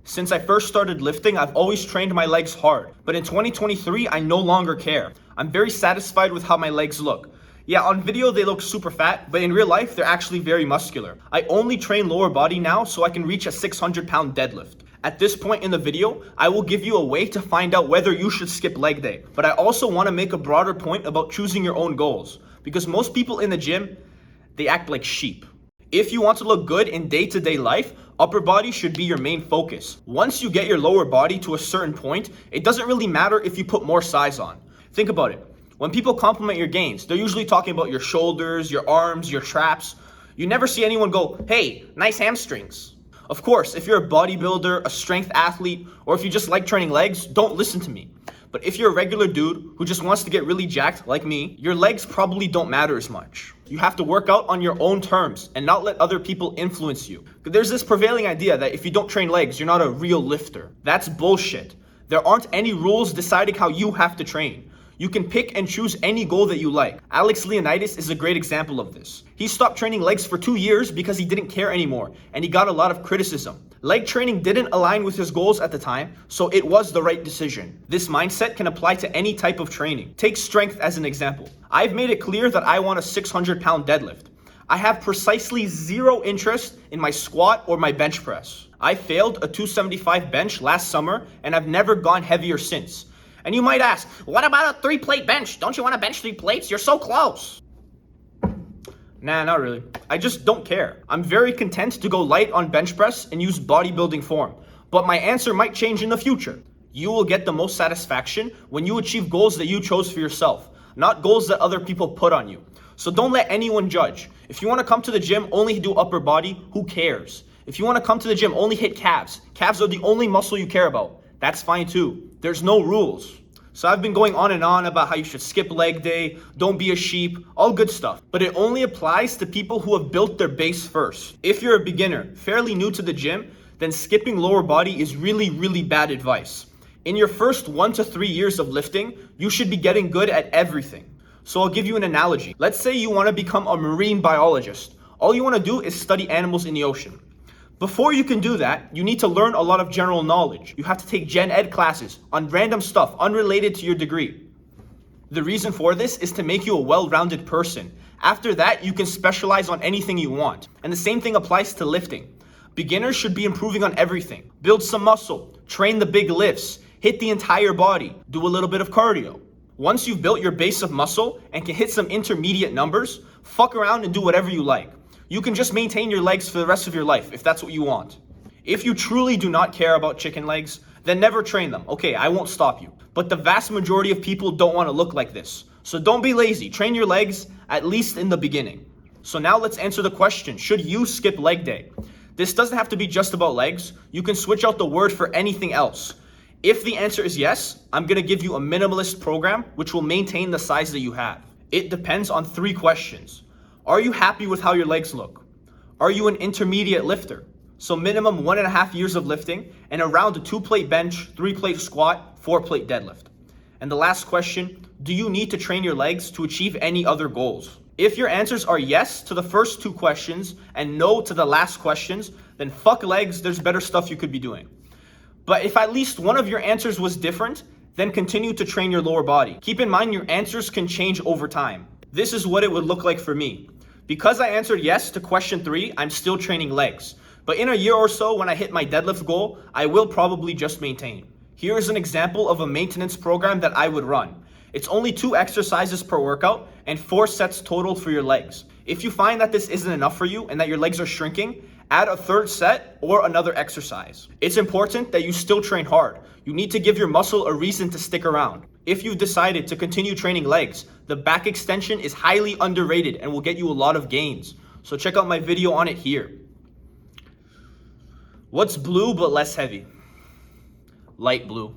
Since I first started lifting, I've always trained my legs hard, but in 2023, I no longer care. I'm very satisfied with how my legs look. Yeah, on video they look super fat, but in real life, they're actually very muscular. I only train lower body now so I can reach a 600-pound deadlift. At this point in the video, I will give you a way to find out whether you should skip leg day. But I also want to make a broader point about choosing your own goals, because most people in the gym, they act like sheep. If you want to look good in day-to-day life, upper body should be your main focus. Once you get your lower body to a certain point, it doesn't really matter if you put more size on. Think about it. When people compliment your gains, they're usually talking about your shoulders, your arms, your traps. You never see anyone go, "Hey, nice hamstrings." Of course, if you're a bodybuilder, a strength athlete, or if you just like training legs, don't listen to me. But if you're a regular dude who just wants to get really jacked like me, your legs probably don't matter as much. You have to work out on your own terms and not let other people influence you. There's this prevailing idea that if you don't train legs, you're not a real lifter. That's bullshit. There aren't any rules deciding how you have to train. You can pick and choose any goal that you like. Alex Leonidas is a great example of this. He stopped training legs for 2 years because he didn't care anymore, and he got a lot of criticism. Leg training didn't align with his goals at the time, so it was the right decision. This mindset can apply to any type of training. Take strength as an example. I've made it clear that I want a 600-pound deadlift. I have precisely zero interest in my squat or my bench press. I failed a 275 bench last summer, and I've never gone heavier since. And you might ask, what about a 3-plate bench? Don't you want to bench 3 plates? You're so close. Nah, not really. I just don't care. I'm very content to go light on bench press and use bodybuilding form. But my answer might change in the future. You will get the most satisfaction when you achieve goals that you chose for yourself, not goals that other people put on you. So don't let anyone judge. If you want to come to the gym, only do upper body, who cares? If you want to come to the gym, only hit calves. Calves are the only muscle you care about. That's fine too. There's no rules. So I've been going on and on about how you should skip leg day, don't be a sheep, all good stuff. But it only applies to people who have built their base first. If you're a beginner, fairly new to the gym, then skipping lower body is really bad advice. In your first 1 to 3 years of lifting, you should be getting good at everything. So I'll give you an analogy. Let's say you want to become a marine biologist. All you want to do is study animals in the ocean. Before you can do that, you need to learn a lot of general knowledge. You have to take gen ed classes on random stuff unrelated to your degree. The reason for this is to make you a well-rounded person. After that, you can specialize on anything you want. And the same thing applies to lifting. Beginners should be improving on everything. Build some muscle, train the big lifts, hit the entire body, do a little bit of cardio. Once you've built your base of muscle and can hit some intermediate numbers, fuck around and do whatever you like. You can just maintain your legs for the rest of your life if that's what you want. If you truly do not care about chicken legs, then never train them. Okay, I won't stop you. But the vast majority of people don't want to look like this. So don't be lazy. Train your legs, at least in the beginning. So now let's answer the question, should you skip leg day? This doesn't have to be just about legs. You can switch out the word for anything else. If the answer is yes, I'm going to give you a minimalist program which will maintain the size that you have. It depends on 3 questions. Are you happy with how your legs look? Are you an intermediate lifter? So minimum 1.5 years of lifting and around a 2-plate bench, 3-plate squat, 4-plate deadlift. And the last question, do you need to train your legs to achieve any other goals? If your answers are yes to the first 2 questions and no to the last questions, then fuck legs, there's better stuff you could be doing. But if at least one of your answers was different, then continue to train your lower body. Keep in mind your answers can change over time. This is what it would look like for me. Because I answered yes to question 3, I'm still training legs. But in a year or so, when I hit my deadlift goal, I will probably just maintain. Here is an example of a maintenance program that I would run. It's only 2 exercises per workout and 4 sets total for your legs. If you find that this isn't enough for you and that your legs are shrinking, add a 3rd set or another exercise. It's important that you still train hard. You need to give your muscle a reason to stick around. If you've decided to continue training legs, the back extension is highly underrated and will get you a lot of gains. So check out my video on it here. What's blue but less heavy? Light blue.